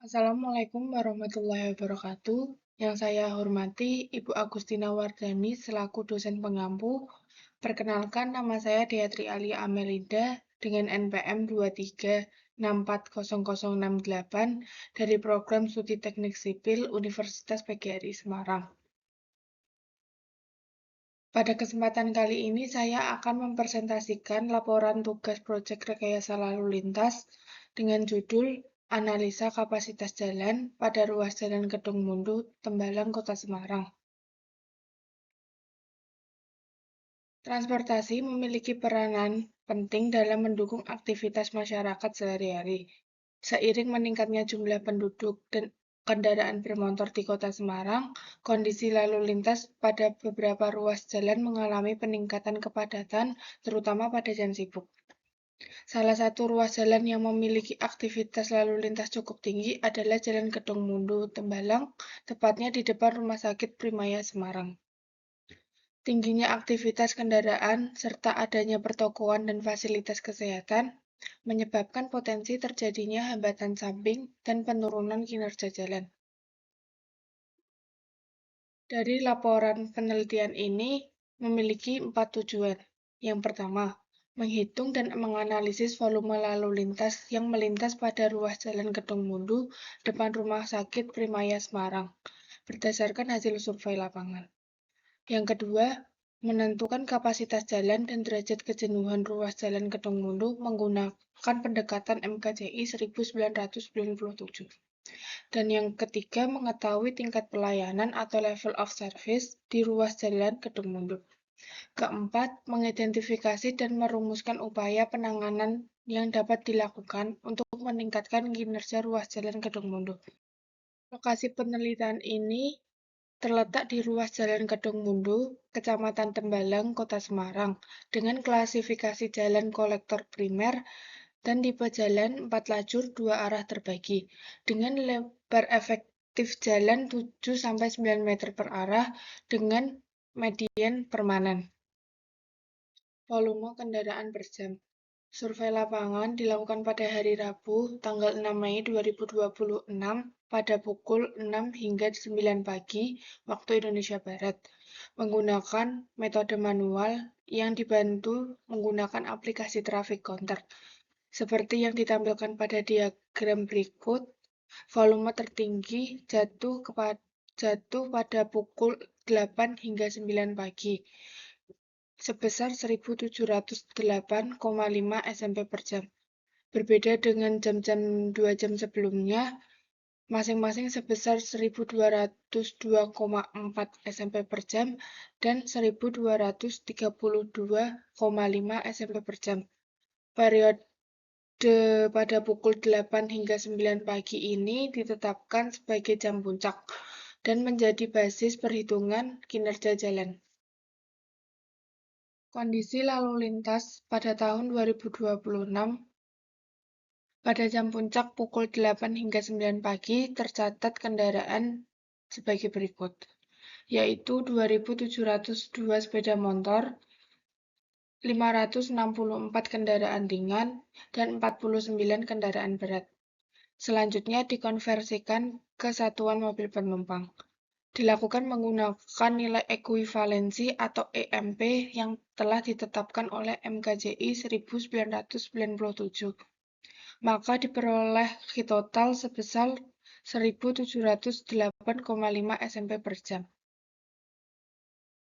Assalamualaikum warahmatullahi wabarakatuh. Yang saya hormati Ibu Agustina Wardani selaku dosen pengampu. Perkenalkan, nama saya Diatri Alia Amelinda dengan NPM 23640068 dari Program Studi Teknik Sipil Universitas PGRI Semarang. Pada kesempatan kali ini saya akan mempresentasikan laporan tugas proyek rekayasa lalu lintas dengan judul Analisa Kapasitas Jalan pada Ruas Jalan Kedung Mundu, Tembalang, Kota Semarang. Transportasi memiliki peranan penting dalam mendukung aktivitas masyarakat sehari-hari. Seiring meningkatnya jumlah penduduk dan kendaraan bermotor di Kota Semarang, kondisi lalu lintas pada beberapa ruas jalan mengalami peningkatan kepadatan, terutama pada jam sibuk. Salah satu ruas jalan yang memiliki aktivitas lalu lintas cukup tinggi adalah Jalan Kedung Mundu, Tembalang, tepatnya di depan Rumah Sakit Primaya Semarang. Tingginya aktivitas kendaraan serta adanya pertokoan dan fasilitas kesehatan menyebabkan potensi terjadinya hambatan samping dan penurunan kinerja jalan. Dari laporan penelitian ini memiliki 4 tujuan. Yang pertama, menghitung dan menganalisis volume lalu lintas yang melintas pada ruas Jalan Kedung Mundu depan Rumah Sakit Primaya Semarang, berdasarkan hasil survei lapangan. Yang kedua, menentukan kapasitas jalan dan derajat kejenuhan ruas Jalan Kedung Mundu menggunakan pendekatan MKJI 1997. Dan yang ketiga, mengetahui tingkat pelayanan atau level of service di ruas Jalan Kedung Mundu. Keempat, mengidentifikasi dan merumuskan upaya penanganan yang dapat dilakukan untuk meningkatkan kinerja ruas Jalan Kedung Mundu. Lokasi penelitian ini terletak di ruas Jalan Kedung Mundu, Kecamatan Tembalang, Kota Semarang, dengan klasifikasi jalan kolektor primer dan tipe jalan 4 lajur 2 arah terbagi, dengan lebar efektif jalan 7-9 meter per arah dengan median permanen. Volume kendaraan per jam. Survei lapangan dilakukan pada hari Rabu, tanggal 6 Mei 2026 pada pukul 6 hingga 9 pagi waktu Indonesia Barat, menggunakan metode manual yang dibantu menggunakan aplikasi traffic counter. Seperti yang ditampilkan pada diagram berikut, volume tertinggi jatuh pada pukul 8 hingga 9 pagi, sebesar 1.708,5 SMP per jam. Berbeda dengan jam-jam 2 jam sebelumnya, masing-masing sebesar 1.202,4 SMP per jam dan 1.232,5 SMP per jam. Periode pada pukul 8 hingga 9 pagi ini ditetapkan sebagai jam puncak dan menjadi basis perhitungan kinerja jalan. Kondisi lalu lintas pada tahun 2026 pada jam puncak pukul 8 hingga 9 pagi tercatat kendaraan sebagai berikut, yaitu 2.702 sepeda motor, 564 kendaraan ringan, dan 49 kendaraan berat. Selanjutnya dikonversikan ke satuan mobil penumpang. Dilakukan menggunakan nilai ekuivalensi atau EMP yang telah ditetapkan oleh MKJI 1997. Maka diperoleh total sebesar 1.708,5 SMP per jam.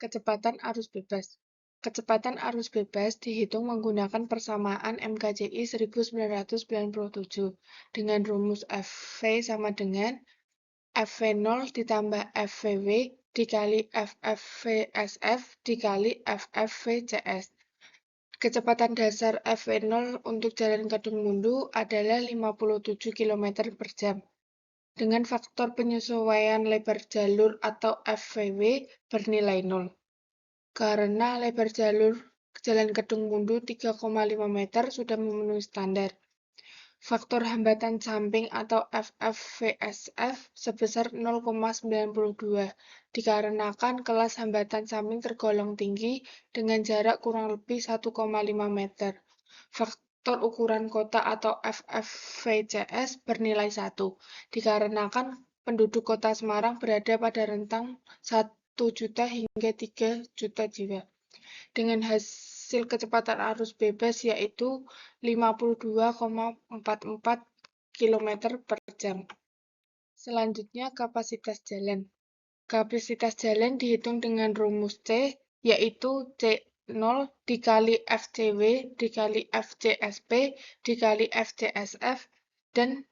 Kecepatan arus bebas. Kecepatan arus bebas dihitung menggunakan persamaan MKJI 1997 dengan rumus FV sama dengan FV0 ditambah FVW dikali FFVSF dikali FFVCS. Kecepatan dasar FV0 untuk Jalan Kedung Mundu adalah 57 km per jam. Dengan faktor penyesuaian lebar jalur atau FVW bernilai 0. Karena lebar jalur Jalan Kedung Mundu 3,5 meter sudah memenuhi standar. Faktor hambatan samping atau FFVSF sebesar 0,92 dikarenakan kelas hambatan samping tergolong tinggi dengan jarak kurang lebih 1,5 meter. faktor ukuran kota atau FFVCS bernilai 1, dikarenakan penduduk kota Semarang berada pada rentang 1 juta hingga 3 juta jiwa, dengan hasil kecepatan arus bebas yaitu 52,44 km per jam. Selanjutnya, kapasitas jalan. Kapasitas jalan dihitung dengan rumus C, yaitu C0 dikali FCW dikali FCSP dikali FCSF dan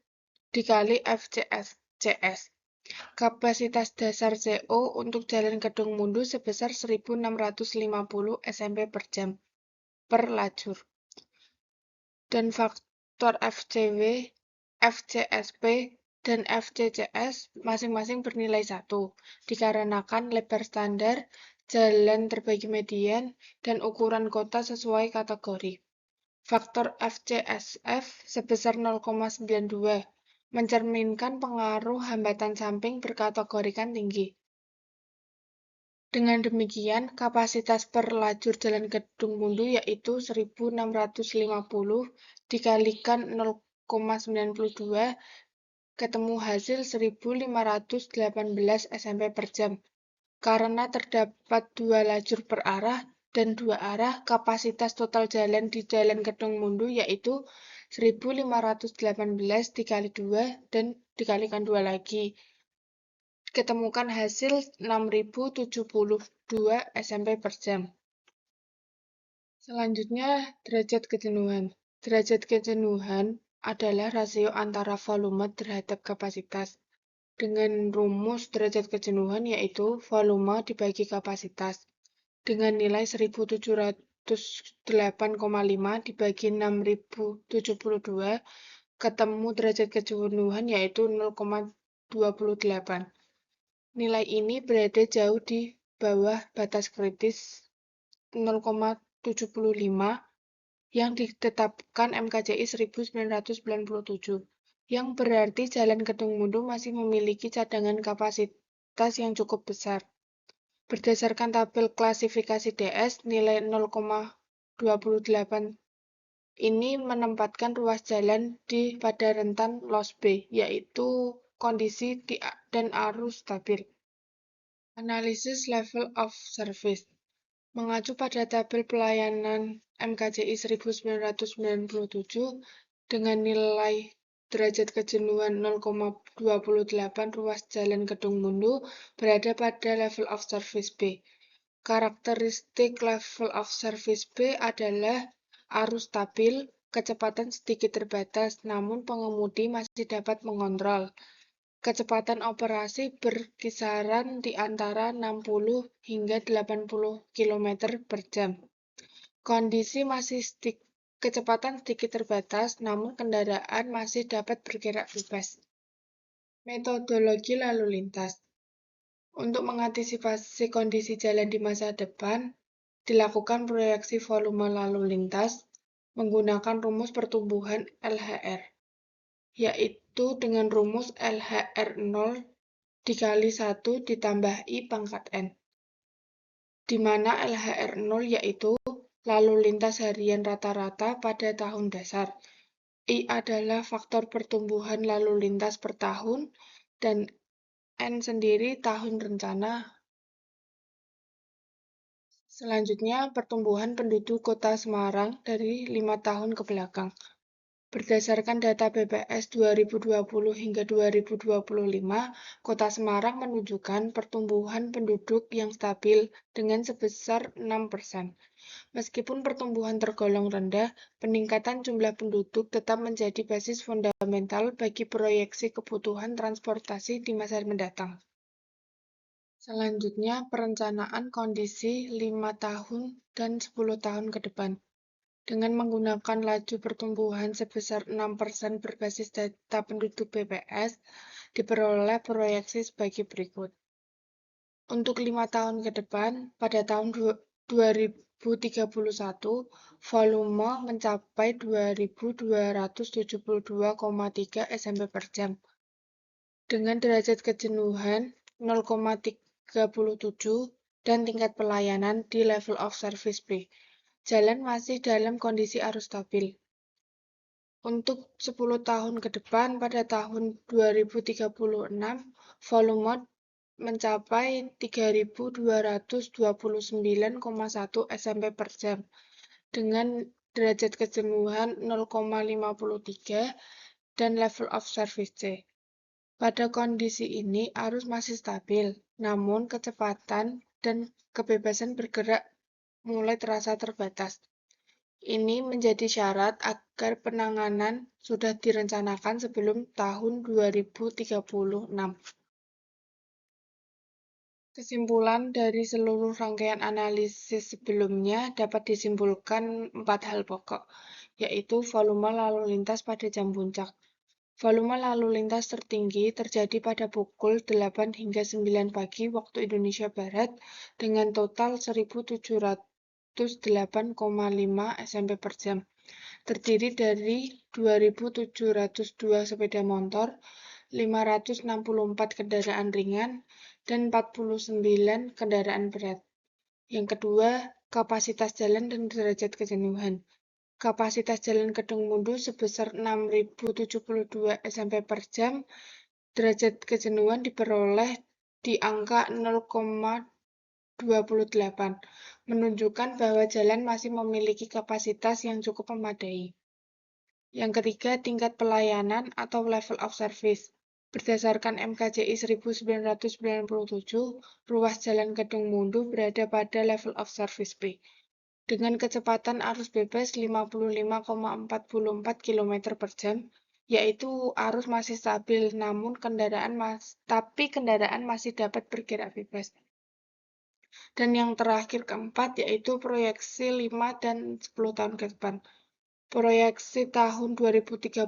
dikali FCS. Kapasitas dasar CO untuk jalan Kedungmundu sebesar 1650 SMP per jam per lajur. Dan faktor FCW, FCSP, dan FCCS masing-masing bernilai 1, dikarenakan lebar standar, jalan terbagi median, dan ukuran kota sesuai kategori. Faktor FCSF sebesar 0,92, mencerminkan pengaruh hambatan samping berkategorikan tinggi. Dengan demikian, kapasitas per lajur jalan Kedungmundu yaitu 1650 dikalikan 0,92, ketemu hasil 1518 SMP per jam. Karena terdapat 2 lajur per arah dan 2 arah, kapasitas total jalan di jalan Kedungmundu yaitu 1518 dikali 2 dan dikalikan 2 lagi. Ketemukan hasil 6072 SMP per jam. Selanjutnya, derajat kejenuhan. Derajat kejenuhan adalah rasio antara volume terhadap kapasitas. Dengan rumus derajat kejenuhan yaitu volume dibagi kapasitas. Dengan nilai 1708,5 dibagi 6072, ketemu derajat kejenuhan yaitu 0,28. Nilai ini berada jauh di bawah batas kritis 0,75 yang ditetapkan MKJI 1997, yang berarti jalan Kedungmundu masih memiliki cadangan kapasitas yang cukup besar. Berdasarkan tabel klasifikasi DS, nilai 0,28 ini menempatkan ruas jalan pada rentan loss B, yaitu kondisi dan arus stabil. Analisis level of service. Mengacu pada tabel pelayanan MKJI 1997 dengan nilai derajat kejenuhan 0,28, ruas jalan Kedungmundu berada pada level of service B. Karakteristik level of service B adalah arus stabil, kecepatan sedikit terbatas, namun pengemudi masih dapat mengontrol. Kecepatan operasi berkisaran di antara 60 hingga 80 km per jam. Kondisi kecepatan sedikit terbatas, namun kendaraan masih dapat bergerak bebas. Metodologi lalu lintas. Untuk mengantisipasi kondisi jalan di masa depan, dilakukan proyeksi volume lalu lintas menggunakan rumus pertumbuhan LHR, yaitu dengan rumus LHR0 dikali 1 ditambah I pangkat N, di mana LHR0 yaitu lalu lintas harian rata-rata pada tahun dasar. I adalah faktor pertumbuhan lalu lintas per tahun, dan N sendiri tahun rencana. Selanjutnya, pertumbuhan penduduk Kota Semarang dari 5 tahun ke belakang. Berdasarkan data BPS 2020 hingga 2025, Kota Semarang menunjukkan pertumbuhan penduduk yang stabil dengan sebesar 6%. Meskipun pertumbuhan tergolong rendah, peningkatan jumlah penduduk tetap menjadi basis fundamental bagi proyeksi kebutuhan transportasi di masa mendatang. Selanjutnya, perencanaan kondisi 5 tahun dan 10 tahun ke depan. Dengan menggunakan laju pertumbuhan sebesar 6% berbasis data penduduk BPS, diperoleh proyeksi sebagai berikut. Untuk 5 tahun ke depan, pada tahun 2031, volume mencapai 2.272,3 SMP per jam. Dengan derajat kejenuhan 0,37 dan tingkat pelayanan di level of service B. Jalan masih dalam kondisi arus stabil. Untuk 10 tahun ke depan, pada tahun 2036, volume mencapai 3.229,1 SMP per jam, dengan derajat kejenuhan 0,53 dan level of service C. Pada kondisi ini, arus masih stabil, namun kecepatan dan kebebasan bergerak mulai terasa terbatas. Ini menjadi syarat agar penanganan sudah direncanakan sebelum tahun 2036. Kesimpulan dari seluruh rangkaian analisis sebelumnya dapat disimpulkan 4 hal pokok, yaitu volume lalu lintas pada jam puncak. Volume lalu lintas tertinggi terjadi pada pukul 8 hingga 9 pagi waktu Indonesia Barat dengan total 1.708,5 SMP per jam. Terdiri dari 2.702 sepeda motor, 564 kendaraan ringan, dan 49 kendaraan berat. Yang kedua, kapasitas jalan dan derajat kejenuhan. Kapasitas jalan Kedung Mundu sebesar 6.072 SMP per jam, derajat kejenuhan diperoleh di angka 0,28, menunjukkan bahwa jalan masih memiliki kapasitas yang cukup memadai. Yang ketiga, tingkat pelayanan atau level of service. Berdasarkan MKJI 1997, ruas jalan Kedung Mundu berada pada level of service B, dengan kecepatan arus bebas 55,44 km per jam, yaitu arus masih stabil, tapi kendaraan masih dapat bergerak bebas. Dan yang terakhir keempat, yaitu proyeksi 5 dan 10 tahun ke depan. Proyeksi tahun 2031,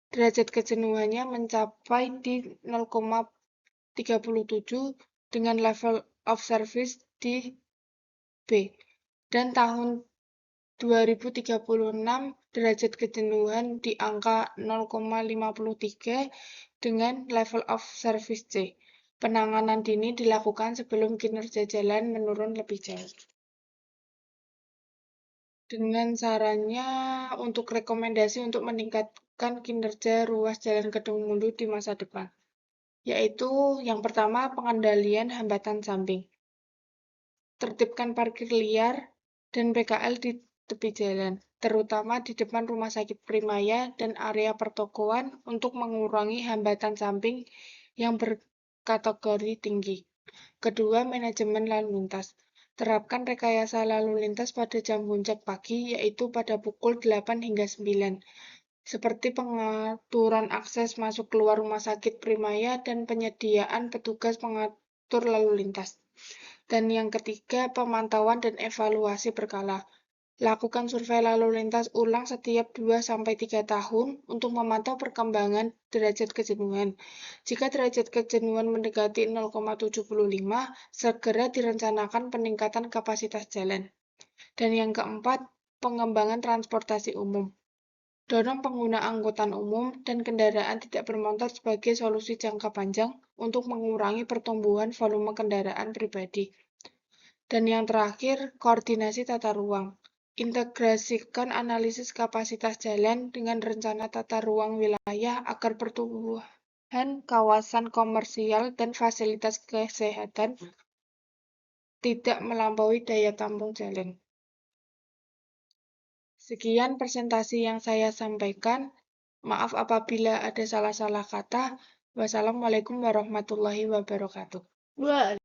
derajat kejenuhannya mencapai di 0,37 dengan level of service di B. Dan tahun 2036, derajat kejenuhan di angka 0,53 dengan level of service C. Penanganan dini dilakukan sebelum kinerja jalan menurun lebih jauh. Dengan sarannya untuk rekomendasi untuk meningkatkan kinerja ruas jalan Kedung Mundu di masa depan, yaitu yang pertama, pengendalian hambatan samping. Tertibkan parkir liar dan PKL di tepi jalan, terutama di depan rumah sakit Primaya dan area pertokoan untuk mengurangi hambatan samping yang berkategori tinggi. Kedua, manajemen lalu lintas. Terapkan rekayasa lalu lintas pada jam puncak pagi, yaitu pada pukul 8 hingga 9, seperti pengaturan akses masuk keluar rumah sakit Primaya dan penyediaan petugas pengatur lalu lintas. Dan yang ketiga, pemantauan dan evaluasi berkala. Lakukan survei lalu lintas ulang setiap 2-3 tahun untuk memantau perkembangan derajat kejenuhan. Jika derajat kejenuhan mendekati 0,75, segera direncanakan peningkatan kapasitas jalan. Dan yang keempat, pengembangan transportasi umum. Dorong pengguna angkutan umum dan kendaraan tidak bermotor sebagai solusi jangka panjang untuk mengurangi pertumbuhan volume kendaraan pribadi. Dan yang terakhir, koordinasi tata ruang. Integrasikan analisis kapasitas jalan dengan rencana tata ruang wilayah agar pertumbuhan kawasan komersial dan fasilitas kesehatan tidak melampaui daya tampung jalan. Sekian presentasi yang saya sampaikan. Maaf apabila ada salah-salah kata. Wassalamualaikum warahmatullahi wabarakatuh.